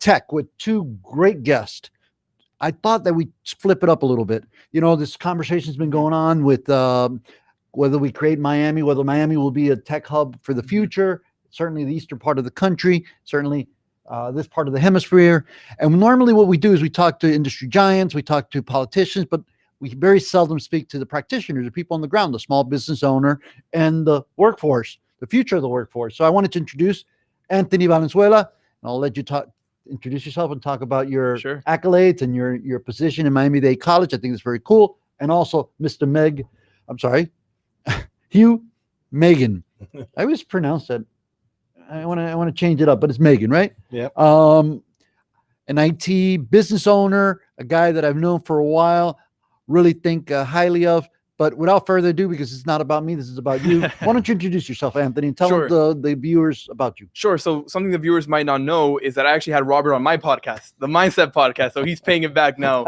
tech with two great guests. I thought that we'd flip it up a little bit. This conversation's been going on with whether we create Miami, whether Miami will be a tech hub for the future, certainly the eastern part of the country, certainly this part of the hemisphere. And normally what we do is we talk to industry giants, we talk to politicians, but we very seldom speak to the practitioners, the people on the ground, the small business owner and the workforce, the future of the workforce. So I wanted to introduce Anthony Valenzuela, and I'll let you introduce yourself and talk about your accolades and your position in Miami-Dade College. I think it's very cool. And also Hugh Meighan. I always pronounce that. I want to change it up, but it's Meighan, right? Yeah. An IT business owner, a guy that I've known for a while, really think highly of. But without further ado, because it's not about me, this is about you. Why don't you introduce yourself, Anthony, and tell the viewers about you? Sure. So something the viewers might not know is that I actually had Robert on my podcast, the Mindset Podcast. So he's paying it back now.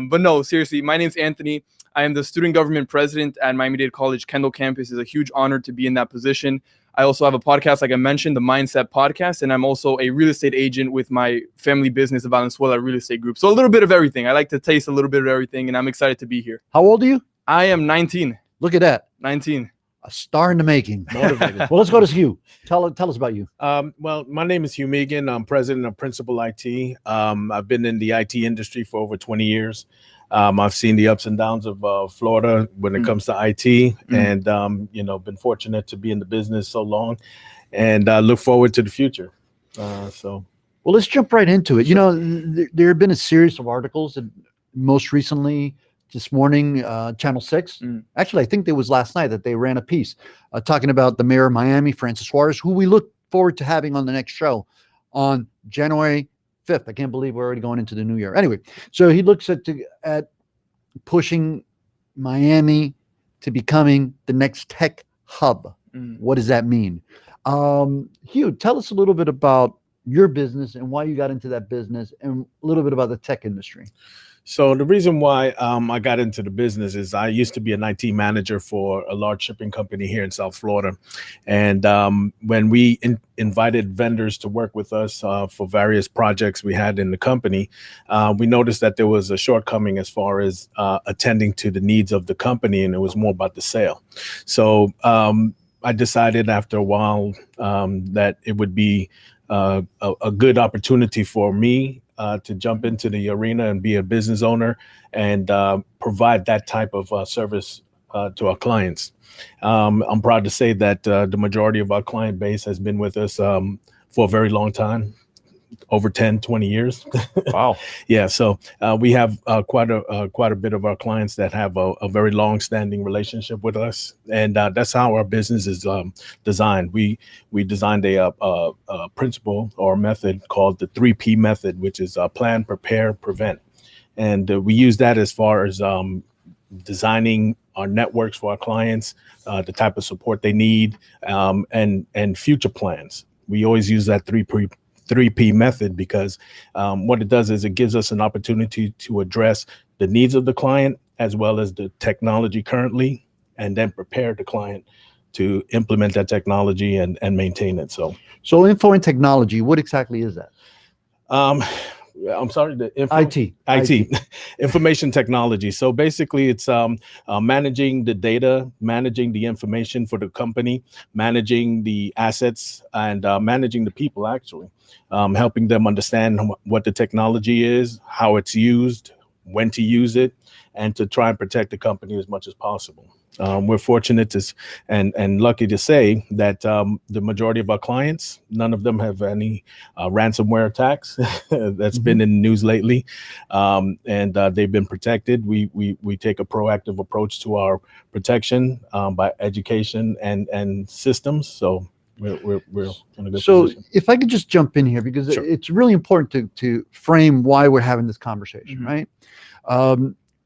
But no, seriously, my name's Anthony. I am the student government president at Miami-Dade College Kendall campus. It's a huge honor to be in that position. I also have a podcast, like I mentioned, the Mindset Podcast, and I'm also a real estate agent with my family business, the Valenzuela Real Estate Group. So a little bit of everything. I like to taste a little bit of everything, and I'm excited to be here. How old are you? I am 19. Look at that. 19. A star in the making. Motivated. Well, let's go to Hugh. Tell us about you. Well, my name is Hugh Meighan. I'm president of Principal IT. I've been in the IT industry for over 20 years. I've seen the ups and downs of Florida when it comes to IT, and been fortunate to be in the business so long, and look forward to the future. Well, let's jump right into it. There have been a series of articles, and most recently this morning, Channel 6. Actually, I think it was last night that they ran a piece talking about the mayor of Miami, Francis Suarez, who we look forward to having on the next show on January 5th. I can't believe we're already going into the new year. Anyway, so he looks at pushing Miami to becoming the next tech hub. What does that mean? Hugh, tell us a little bit about your business and why you got into that business, and a little bit about the tech industry. So the reason why I got into the business is I used to be an IT manager for a large shipping company here in South Florida. And when we invited vendors to work with us for various projects we had in the company, we noticed that there was a shortcoming as far as attending to the needs of the company, and it was more about the sale. So I decided after a while that it would be a good opportunity for me to jump into the arena and be a business owner and provide that type of service to our clients. I'm proud to say that the majority of our client base has been with us for a very long time, over 10, 20 years. Wow. Yeah. So we have quite a bit of our clients that have a very long-standing relationship with us, and that's how our business is designed. We designed a principle or method called the 3P method, which is plan, prepare, prevent, and we use that as far as designing our networks for our clients, the type of support they need, and future plans. We always use that 3P method because what it does is it gives us an opportunity to address the needs of the client as well as the technology currently, and then prepare the client to implement that technology and maintain it. So info and technology, what exactly is that? I'm sorry, IT. Information technology. So basically it's managing the data, managing the information for the company, managing the assets, and managing the people, actually. Helping them understand what the technology is, how it's used, when to use it, and to try and protect the company as much as possible. We're fortunate and lucky to say that the majority of our clients, none of them have any ransomware attacks. That's been in the news lately, and they've been protected. We take a proactive approach to our protection by education and systems. So we're in a good position. If I could just jump in here, because it's really important to frame why we're having this conversation, right?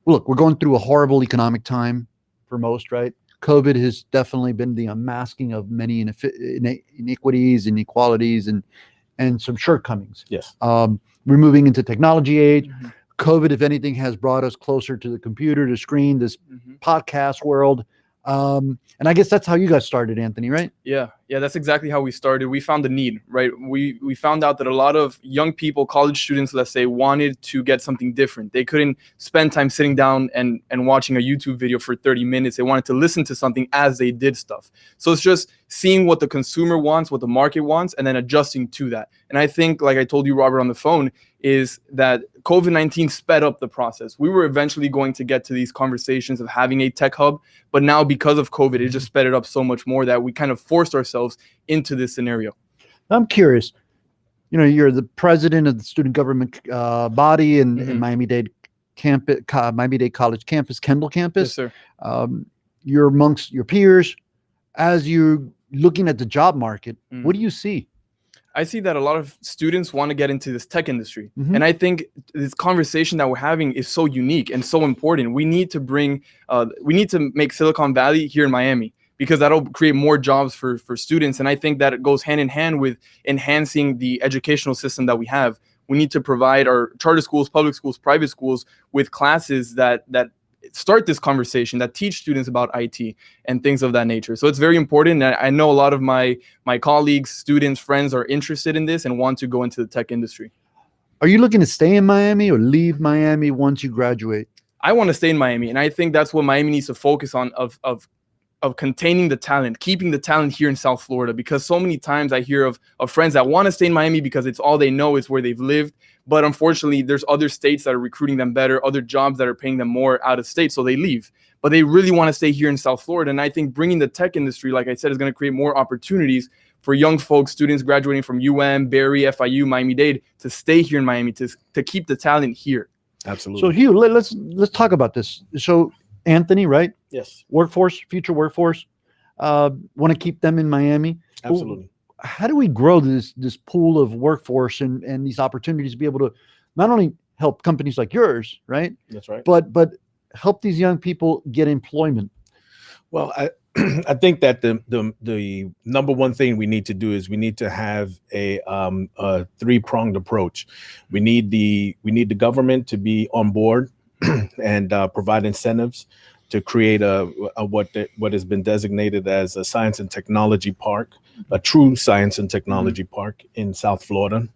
Look, we're going through a horrible economic time for most, right? COVID has definitely been the unmasking of many inequities, inequalities, and some shortcomings. Yes. We're moving into technology age. COVID, if anything, has brought us closer to the computer, the screen, this podcast world. And I guess that's how you guys started, Anthony, right? Yeah. Yeah, that's exactly how we started. We found the need, right? We found out that a lot of young people, college students, let's say, wanted to get something different. They couldn't spend time sitting down and watching a YouTube video for 30 minutes. They wanted to listen to something as they did stuff. So it's just seeing what the consumer wants, what the market wants, and then adjusting to that. And I think, like I told you, Robert, on the phone, is that COVID-19 sped up the process. We were eventually going to get to these conversations of having a tech hub, but now because of COVID, it just sped it up so much more that we kind of forced ourselves into this scenario. I'm curious, you're the president of the student government body in Miami-Dade campus, Miami-Dade College campus, Kendall campus. Yes, sir. You're amongst your peers. As you're looking at the job market, what do you see? I see that a lot of students want to get into this tech industry. And I think this conversation that we're having is so unique and so important. We need to make Silicon Valley here in Miami, because that'll create more jobs for students. And I think that it goes hand in hand with enhancing the educational system that we have. We need to provide our charter schools, public schools, private schools with classes that start this conversation, that teach students about IT and things of that nature. So it's very important. I know a lot of my colleagues, students, friends are interested in this and want to go into the tech industry. Are you looking to stay in Miami or leave Miami once you graduate? I want to stay in Miami, and I think that's what Miami needs to focus on, of containing the talent, keeping the talent here in South Florida, because so many times I hear of friends that want to stay in Miami because it's all they know, is where they've lived. But unfortunately, there's other states that are recruiting them better, other jobs that are paying them more out of state, so they leave. But they really want to stay here in South Florida. And I think bringing the tech industry, like I said, is going to create more opportunities for young folks, students graduating from Barry, FIU, Miami-Dade, to stay here in Miami, to keep the talent here. Absolutely. So Hugh, let's talk about this. So Anthony, right? Yes. Future workforce, want to keep them in Miami. Absolutely. How do we grow this pool of workforce and these opportunities to be able to not only help companies like yours, right? That's right. But help these young people get employment? Well, I think that the number one thing we need to do is we need to have a three-pronged approach. We need the government to be on board and provide incentives to create what has been designated as a science and technology park, a true science and technology park in South Florida.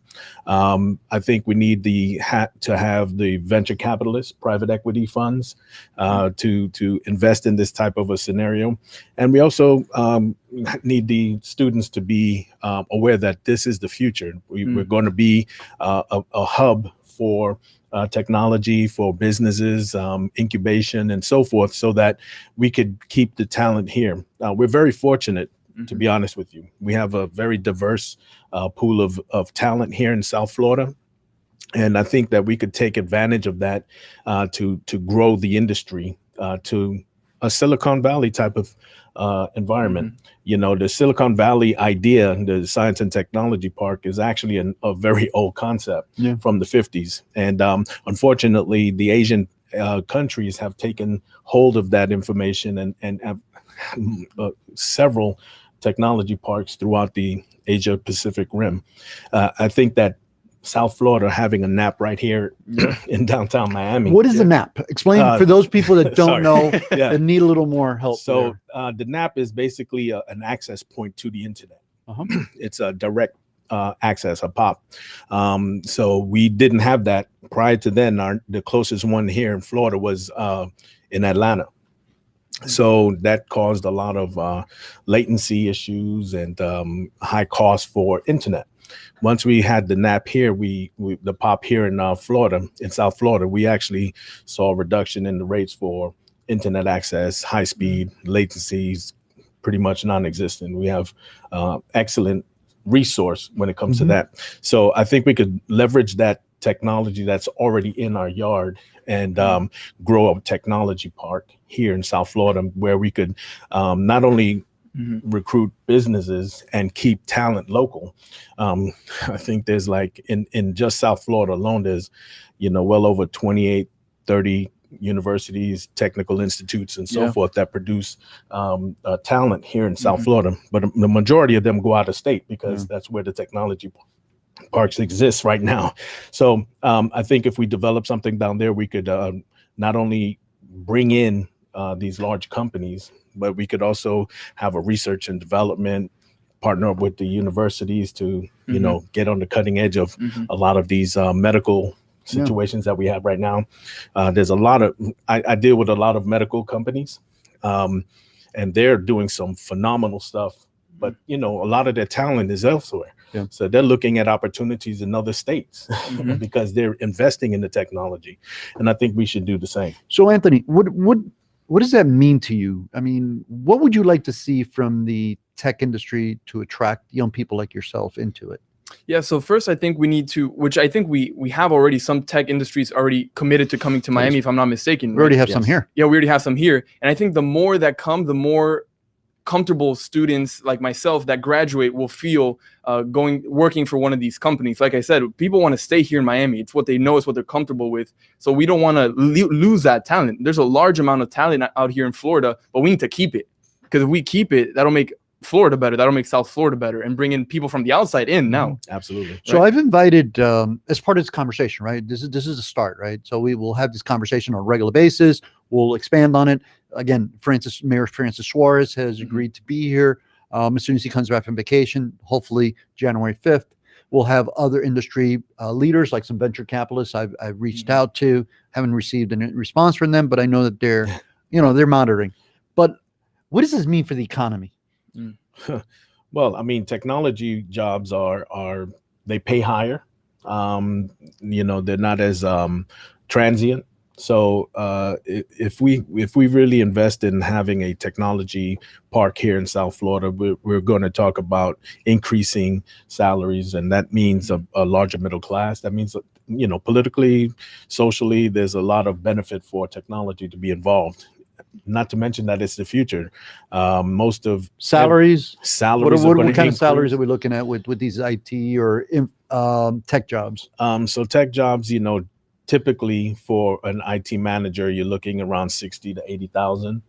I think we need to have the venture capitalists, private equity funds, to invest in this type of a scenario. And we also need the students to be aware that this is the future. We're going to be a hub for technology, for businesses, incubation, and so forth, so that we could keep the talent here. We're very fortunate, to be honest with you. We have a very diverse pool of talent here in South Florida. And I think that we could take advantage of that to grow the industry to a Silicon Valley type of environment. The Silicon Valley idea, the science and technology park, is actually a very old concept from the 50s. And unfortunately, the Asian countries have taken hold of that information and have several technology parks throughout the Asia Pacific Rim. I think that South Florida having a NAP right here in downtown Miami. What is the NAP? Explain for those people that don't know that need a little more help. So the NAP is basically an access point to the internet. It's a direct access, a POP. So we didn't have that prior to then. The closest one here in Florida was in Atlanta. So that caused a lot of latency issues and high cost for internet. Once we had the NAP here, the POP here in Florida, in South Florida, we actually saw a reduction in the rates for internet access, high speed, latencies, pretty much non-existent. We have excellent resource when it comes to that. So I think we could leverage that technology that's already in our yard and grow a technology park here in South Florida, where we could not only recruit businesses and keep talent local. I think there's in just South Florida alone, there's, well over 28, 30 universities, technical institutes, and so forth that produce talent here in South Florida. But the majority of them go out of state because that's where the technology parks exist right now. So I think if we develop something down there, we could not only bring in these large companies, but we could also have a research and development partner up with the universities to, you Mhm. know, get on the cutting edge of Mhm. a lot of these medical situations that we have right now. There's a lot of, I deal with a lot of medical companies, and they're doing some phenomenal stuff. But, you know, a lot of their talent is elsewhere. Yeah. So they're looking at opportunities in other states Mhm. because they're investing in the technology. And I think we should do the same. So, Anthony, what does that mean to you? I mean, what would you like to see from the tech industry to attract young people like yourself into it? Yeah, so first I think we need to, which I think we have already, some tech industries already committed to coming to Miami, if I'm not mistaken. We already right? have some here. Yeah, we already have some here. And I think the more that come, the more comfortable students like myself that graduate will feel working for one of these companies. Like I said, people want to stay here in Miami. It's what they know, it's what they're comfortable with. So we don't want to lose that talent. There's a large amount of talent out here in Florida, but we need to keep it, because if we keep it, that'll make Florida better. That'll make South Florida better, and bring in people from the outside in now. Absolutely. So I've invited, as part of this conversation, right? This is a start, right? So we will have this conversation on a regular basis. We'll expand on it. Again, Mayor Francis Suarez has agreed to be here. As soon as he comes back from vacation, hopefully January 5th, we'll have other industry leaders, like some venture capitalists I've reached out to. Haven't received any response from them, but I know that they're monitoring. But what does this mean for the economy? Well, I mean, technology jobs are they pay higher. You know, they're not as transient. So if we really invest in having a technology park here in South Florida, we're going to talk about increasing salaries, and that means a larger middle class. That means, you know, politically, socially, there's a lot of benefit for technology to be involved. Not to mention that it's the future. Most of Salaries. What kind of salaries are we looking at with these IT or tech jobs? So tech jobs, you know, typically for an IT manager, you're looking around 60 to 80,000.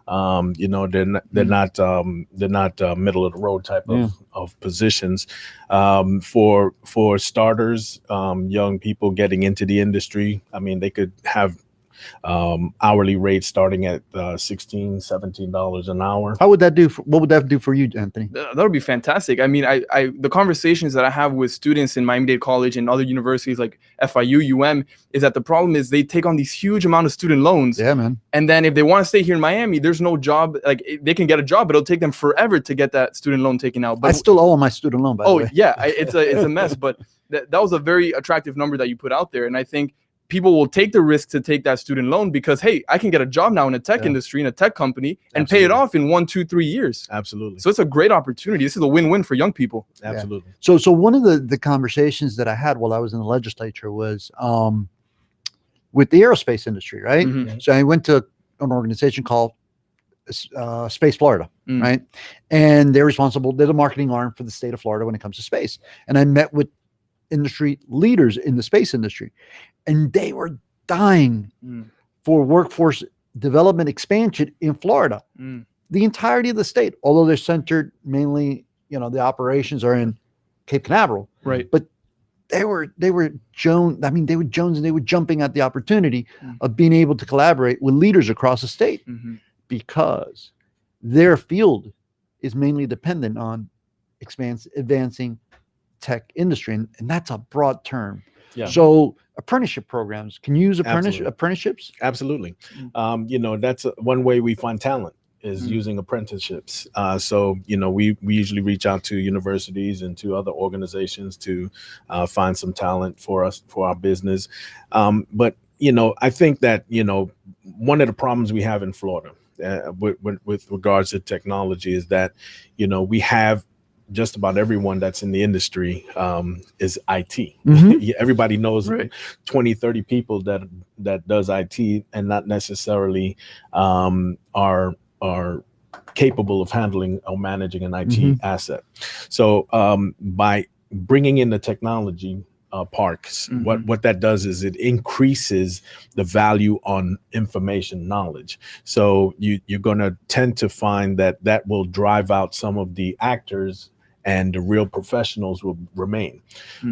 You know, they're not middle of the road type of positions. For starters, young people getting into the industry, I mean, they could have hourly rates starting at $16-17 an hour. What would that do for you, Anthony? That would be fantastic. I mean, the conversations that I have with students in Miami-Dade College and other universities like FIU, UM, is that the problem is they take on these huge amount of student loans. Yeah, man. And then if they want to stay here in Miami, there's no job. Like, they can get a job, but it'll take them forever to get that student loan taken out. But I still owe my student loan, by the way. Yeah, it's a mess. But that was a very attractive number that you put out there. And I think people will take the risk to take that student loan because, hey, I can get a job now in a tech industry, in a tech company, and pay it off in 1, 2, 3 years. Absolutely. So it's a great opportunity. This is a win-win for young people. Absolutely. So one of the conversations that I had while I was in the legislature was with the aerospace industry, right? Mm-hmm. So I went to an organization called Space Florida, right? And they're the marketing arm for the state of Florida when it comes to space. And I met with industry leaders in the space industry, and they were dying for workforce development expansion in Florida. The entirety of the state, although they're centered mainly, you know, the operations are in Cape Canaveral, right? But they were Jones. I mean, they were Jones, and they were jumping at the opportunity of being able to collaborate with leaders across the state because their field is mainly dependent on advancing tech industry, and that's a broad term. Yeah. So apprenticeship programs, can you use apprenticeships? Absolutely. You know, that's one way we find talent is using apprenticeships. So, you know, we usually reach out to universities and to other organizations to find some talent for us, for our business. But, you know, I think that, you know, one of the problems we have in Florida with regards to technology is that, you know, we have just about everyone that's in the industry is IT. Everybody knows 20, 30 people that does IT and not necessarily are capable of handling or managing an IT asset. So by bringing in the technology parks, what that does is it increases the value on information knowledge. So you're going to tend to find that will drive out some of the actors, and the real professionals will remain.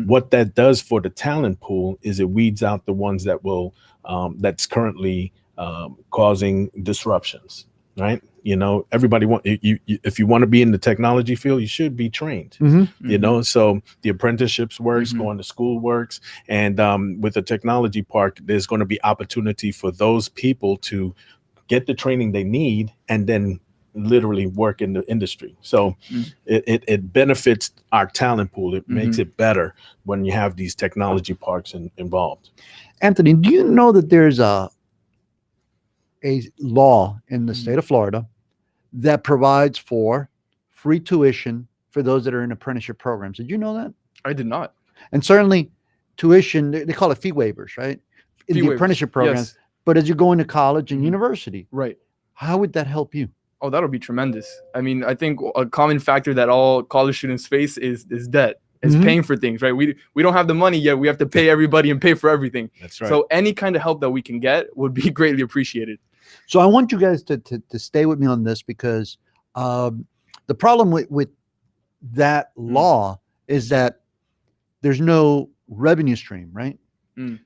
What that does for the talent pool is it weeds out the ones that will that's currently causing disruptions, right? You know, everybody if you want to be in the technology field, you should be trained. Mm-hmm. You know, so the apprenticeships works, Mhm. going to school works, and with the technology park, there's going to be opportunity for those people to get the training they need and then literally work in the industry. So Mm. it benefits our talent pool. It makes Mhm. it better when you have these technology parks involved. Anthony, do you know that there's a law in the Mhm. state of Florida that provides for free tuition for those that are in apprenticeship programs? Did you know that? I did not. And certainly tuition, they call it fee waivers, right? In Fee the waivers, apprenticeship programs. yes. But as you go into college and Mhm. university, Right. how would that help you? Oh, that'll be tremendous. I mean, I think a common factor that all college students face is debt. It's Mhm. paying for things, right? We don't have the money yet. We have to pay everybody and pay for everything. That's right. So any kind of help that we can get would be greatly appreciated. So I want you guys to stay with me on this because the problem with that law is that there's no revenue stream, right? Mm.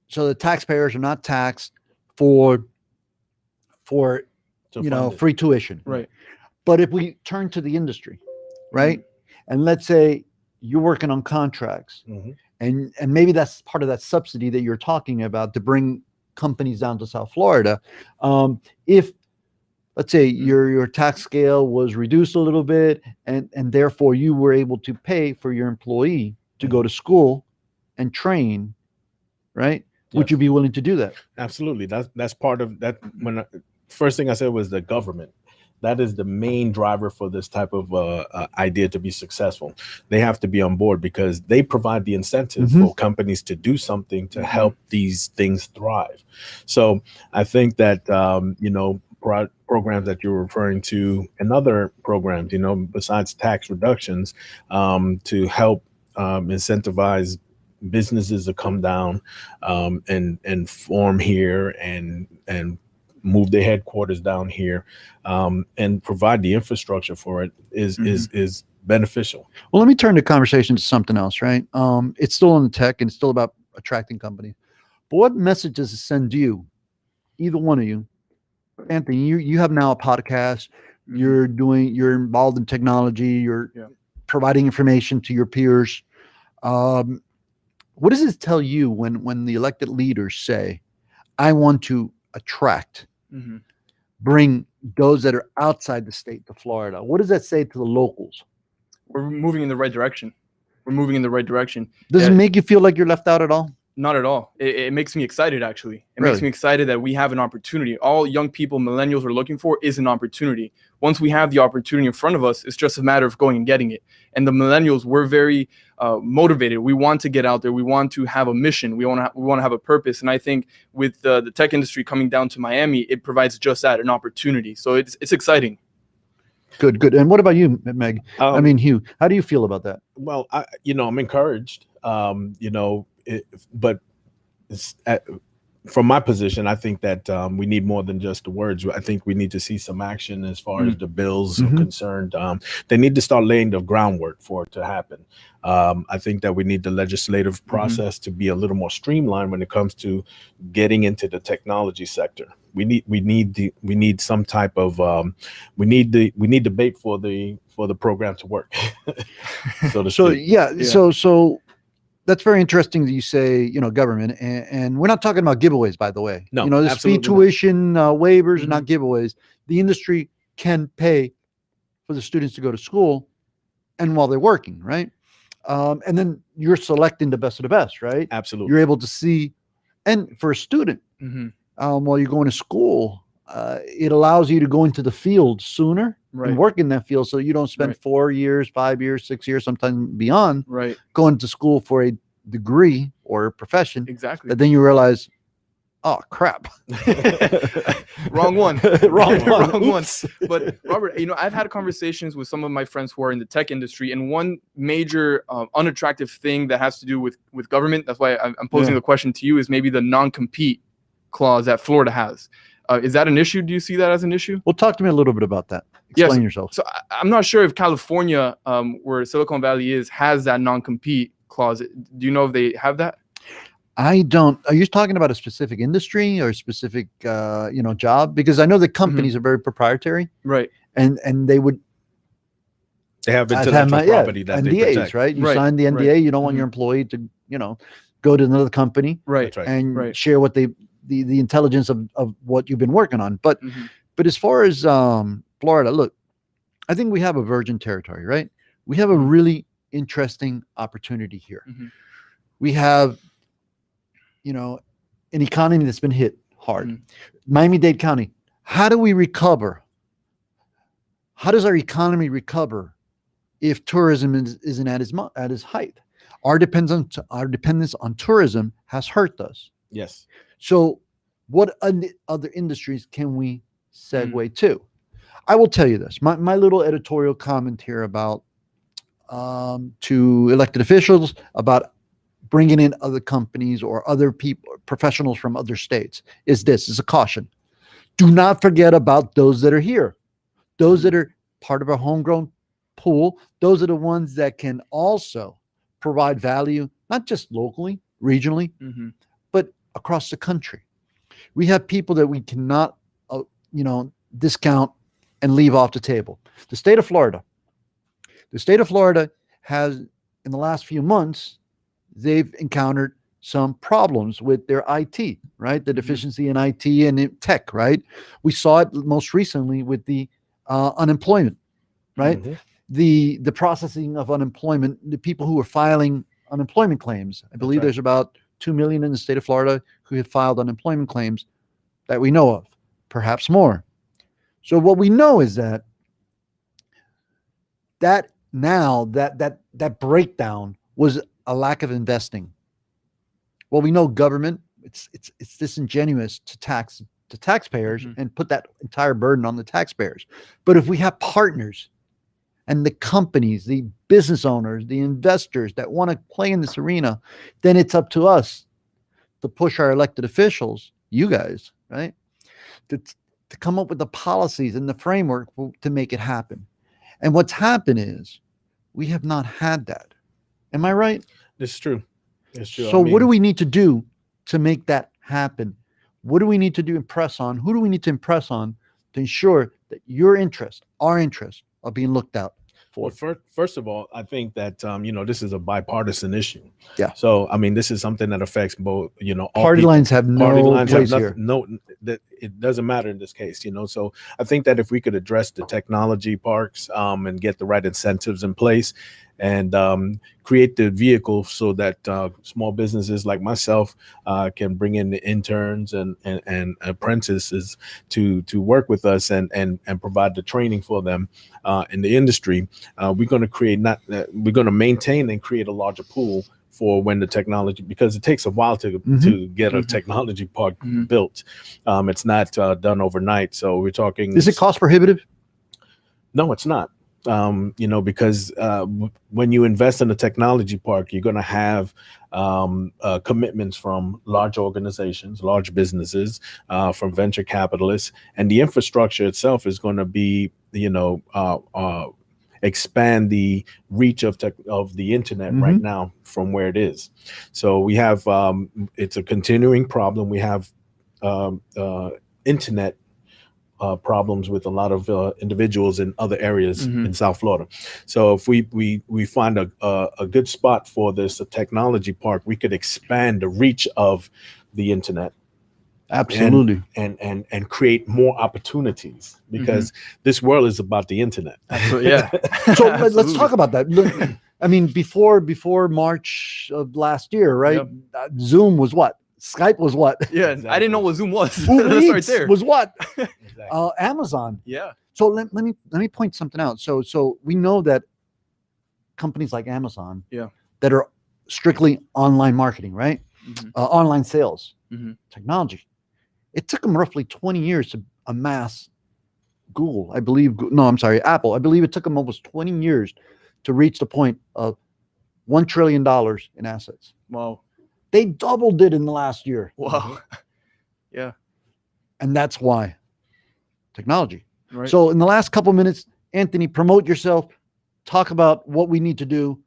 So the taxpayers are not taxed for To you know fund it. free tuition. Right. But if we turn to the industry, right, and let's say you're working on contracts, Mhm. and maybe that's part of that subsidy that you're talking about to bring companies down to South Florida. If let's say your tax scale was reduced a little bit, and therefore you were able to pay for your employee to go to school and train, right? Would Yes. you be willing to do that? Absolutely. That's part of that. First thing I said was the government. That is the main driver for this type of idea to be successful. They have to be on board because they provide the incentive Mhm. for companies to do something to help these things thrive. So I think that programs that you're referring to and other programs, besides tax reductions, to help incentivize businesses to come down and form here and move their headquarters down here and provide the infrastructure for it is beneficial. Well, let me turn the conversation to something else, right? It's still in the tech and it's still about attracting companies. But what message does it send you, either one of you? Anthony, you have now a podcast. You're involved in technology. You're providing information to your peers. What does it tell you when the elected leaders say, I want to attract, bring those that are outside the state to Florida? What does that say to the locals? We're moving in the right direction. We're moving in the right direction. Does it make you feel like you're left out at all? Not at all. It makes me excited, actually. It Really? makes me excited that we have an opportunity. All young people, millennials, are looking for is an opportunity. Once we have the opportunity in front of us, it's just a matter of going and getting it. And the millennials, we're very motivated. We want to get out there. We want to have a mission. We want to have a purpose. And I think with the tech industry coming down to Miami, it provides just that, an opportunity. So it's exciting. Good. And what about you, Meg? Hugh, how do you feel about that? Well, I'm encouraged. But from my position, I think that we need more than just the words. I think we need to see some action as far as the bills are concerned. They need to start laying the groundwork for it to happen. I think that we need the legislative process to be a little more streamlined when it comes to getting into the technology sector. We need some type of we need debate for the program to work. So that's very interesting that you say, government, and we're not talking about giveaways, by the way. No, this fee tuition waivers are not giveaways. The industry can pay for the students to go to school and while they're working, right? And then you're selecting the best of the best, right? Absolutely. You're able to see, and for a student, while you're going to school, it allows you to go into the field sooner and work in that field, so you don't spend 4 years, 5 years, 6 years, sometimes beyond, going to school for a degree or a profession. Exactly. That then you realize, oh crap, wrong one. wrong one. But Robert, I've had conversations with some of my friends who are in the tech industry, and one major unattractive thing that has to do with government, that's why I'm posing the question to you, is maybe the non-compete clause that Florida has. Is that an issue? Do you see that as an issue? Well, talk to me a little bit about that. Explain yourself. So I'm not sure if California, where Silicon Valley is, has that non-compete clause. Do you know if they have that? I don't. Are you talking about a specific industry or a specific, job? Because I know that companies are very proprietary, Right. and they would They have I've intellectual had property that they NDAs, protect. right? You Right, sign the NDA. right. You don't want your employee to, go to another company Right. That's right. and Right. share what the intelligence of what you've been working on. But Mhm. as far as Florida, look, I think we have a virgin territory, right? We have a Mhm. really interesting opportunity here. Mhm. We have, an economy that's been hit hard. Mhm. Miami-Dade County. How do we recover? How does our economy recover if tourism isn't at its height? Our dependence on tourism has hurt us. Yes. So, what other industries can we segue to? I will tell you this. My little editorial comment here about to elected officials about bringing in other companies or other people, professionals from other states, is this: is a caution. Do not forget about those that are here, those that are part of our homegrown pool. Those are the ones that can also provide value, not just locally, regionally, Mhm. but across the country. We have people that we cannot, discount and leave off the table. The state of Florida. The state of Florida has, in the last few months, they've encountered some problems with their IT, right? The deficiency in IT and in tech, right? We saw it most recently with the unemployment, right? Mhm. The processing of unemployment, the people who are filing unemployment claims. I believe right. there's about 2 million in the state of Florida who have filed unemployment claims that we know of, perhaps more. So what we know is that that breakdown was a lack of investing. Well, we know government, it's disingenuous to tax to taxpayers and put that entire burden on the taxpayers. But if we have partners and the companies, the business owners, the investors that want to play in this arena, then it's up to us to push our elected officials, you guys, right, to come up with the policies and the framework to make it happen. And what's happened is we have not had that. Am I right? It's true. It's true. So what do we need to do to make that happen? What do we need to do? Impress on? Who do we need to impress on to ensure that your interests, our interests, are being looked out for? Well, first of all, I think that this is a bipartisan issue. Yeah. So I mean, this is something that affects both. All Party people. lines have Party no lines place have here. nothing. That it doesn't matter in this case. So I think that if we could address the technology parks and get the right incentives in place, and create the vehicle so that small businesses like myself can bring in the interns and apprentices to work with us and provide the training for them in the industry. We're going to we're going to maintain and create a larger pool for when the technology, because it takes a while to get a technology park built. It's not done overnight. So we're talking. Is it cost prohibitive? No, it's not. Because when you invest in a technology park, you're going to have commitments from large organizations, large businesses, from venture capitalists, and the infrastructure itself is going to be, expand the reach of the internet right now from where it is. So we have it's a continuing problem. We have internet problems with a lot of individuals in other areas in South Florida. So if we find a good spot for this technology park, we could expand the reach of the internet. Absolutely. And create more opportunities, because this world is about the internet. Absolutely, yeah. So let's talk about that. Look, I mean, before March of last year, right? Yep. Zoom was what? Skype was what? Yeah, Exactly. I didn't know what Zoom was. Uber That's right Eats there. was what? Exactly. Amazon. Yeah. So let me point something out. So we know that companies like Amazon, that are strictly online marketing, right? Online sales, technology. It took them roughly 20 years to amass Google, I believe. No, I'm sorry, Apple. I believe it took them almost 20 years to reach the point of $1 trillion in assets. Wow. They doubled it in the last year. Wow. Yeah. And that's why technology. Right. So in the last couple minutes, Anthony, promote yourself. Talk about what we need to do.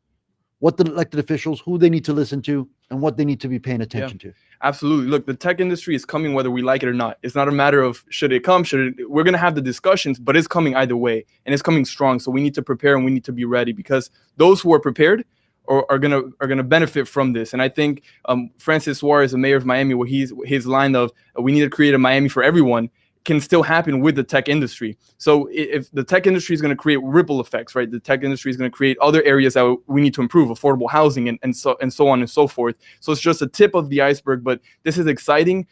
what the elected officials, who they need to listen to, and what they need to be paying attention to. Absolutely. Look, the tech industry is coming whether we like it or not. It's not a matter of should it come, we're going to have the discussions, but it's coming either way, and it's coming strong. So we need to prepare and we need to be ready, because those who are prepared are gonna benefit from this. And I think Francis Suarez, the mayor of Miami, where his line of we need to create a Miami for everyone, can still happen with the tech industry. So if the tech industry is going to create ripple effects, right? The tech industry is going to create other areas that we need to improve, affordable housing and so on and so forth. So it's just a tip of the iceberg, but this is exciting.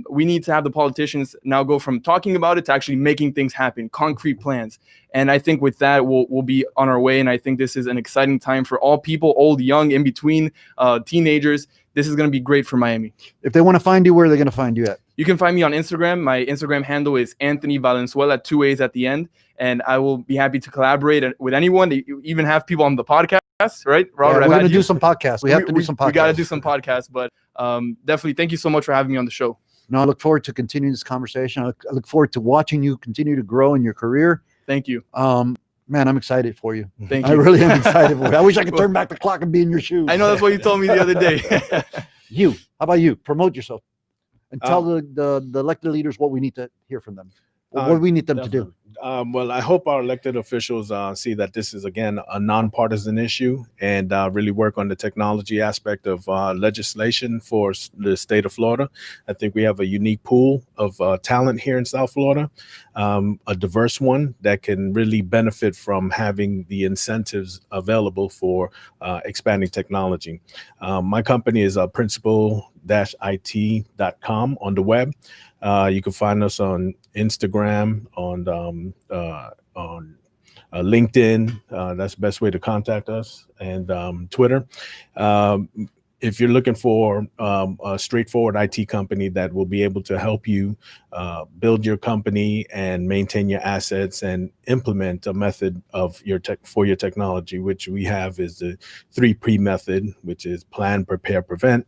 We need to have the politicians now go from talking about it to actually making things happen, concrete plans. And I think with that, we'll be on our way. And I think this is an exciting time for all people, old, young, in between, teenagers. This is going to be great for Miami. If they want to find you, where are they going to find you at? You can find me on Instagram. My Instagram handle is Anthony Valenzuela, 2 A's at the end. And I will be happy to collaborate with anyone. You even have people on the podcast, right? Robert, we're going to do some podcasts. We have to do some podcasts. We got to do some podcasts. But definitely, thank you so much for having me on the show. No, I look forward to continuing this conversation. I look forward to watching you continue to grow in your career. Thank you. Man, I'm excited for you. Thank you. I really am excited for you. I wish I could turn back the clock and be in your shoes. I know that's what you told me the other day. You, how about you? Promote yourself and tell the elected leaders what we need to hear from them. What we need them definitely. to do. Well, I hope our elected officials see that this is, again, a nonpartisan issue, and really work on the technology aspect of legislation for the state of Florida. I think we have a unique pool of talent here in South Florida, a diverse one that can really benefit from having the incentives available for expanding technology. My company is principal-it.com on the web. You can find us on Instagram, on LinkedIn. That's the best way to contact us, and Twitter. If you're looking for a straightforward IT company that will be able to help you build your company and maintain your assets and implement a method of your technology, which we have is the 3P method, which is plan, prepare, prevent.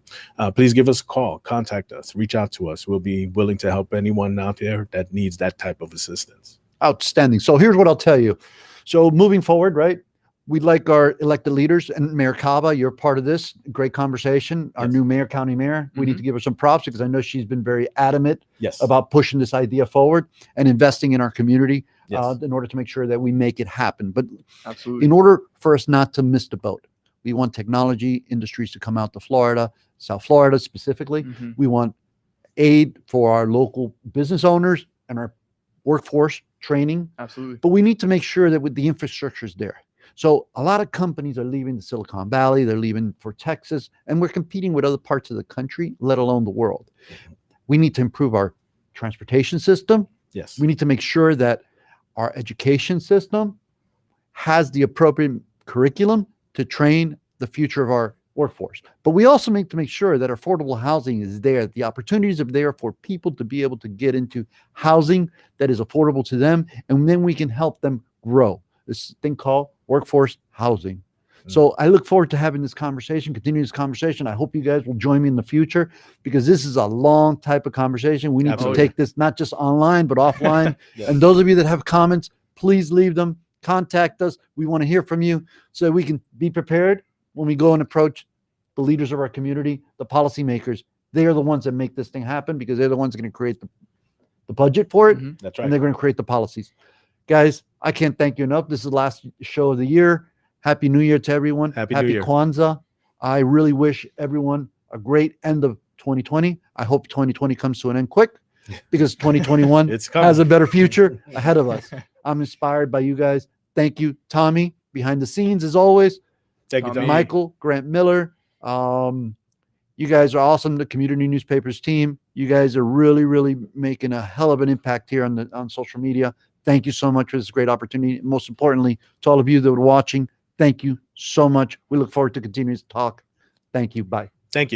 Please give us a call, contact us, reach out to us. We'll be willing to help anyone out there that needs that type of assistance. Outstanding. So here's what I'll tell you. So moving forward, right? We'd like our elected leaders, and Mayor Cava, you're part of this. Great conversation. Our new mayor, county mayor, we need to give her some props because I know she's been very adamant about pushing this idea forward and investing in our community in order to make sure that we make it happen. But in order for us not to miss the boat, we want technology industries to come out to Florida, South Florida specifically. We want aid for our local business owners and our workforce training. Absolutely. But we need to make sure that with the infrastructure is there. So a lot of companies are leaving the Silicon Valley, they're leaving for Texas, and we're competing with other parts of the country, let alone the world. We need to improve our transportation system. Yes. We need to make sure that our education system has the appropriate curriculum to train the future of our workforce. But we also need to make sure that affordable housing is there. The opportunities are there for people to be able to get into housing that is affordable to them, and then we can help them grow. This thing called workforce housing. So I look forward to having this conversation, continue this conversation. I hope you guys will join me in the future because this is a long type of conversation. We need to take this not just online, but offline. And those of you that have comments, please leave them. Contact us. We want to hear from you so that we can be prepared when we go and approach the leaders of our community, the policymakers. They are the ones that make this thing happen because they're the ones going to create the budget for it. That's right. And they're going to create the policies. Guys, I can't thank you enough. This is the last show of the year. Happy New Year to everyone. Happy New Year. Kwanzaa. I really wish everyone a great end of 2020. I hope 2020 comes to an end quick because 2021 has a better future ahead of us. I'm inspired by you guys. Thank you, Tommy, behind the scenes as always. Thank you, Tommy. Michael, Grant Miller. You guys are awesome. The community newspapers team. You guys are really, really making a hell of an impact here on social media. Thank you so much for this great opportunity. Most importantly, to all of you that are watching, thank you so much. We look forward to continuing to talk. Thank you. Bye.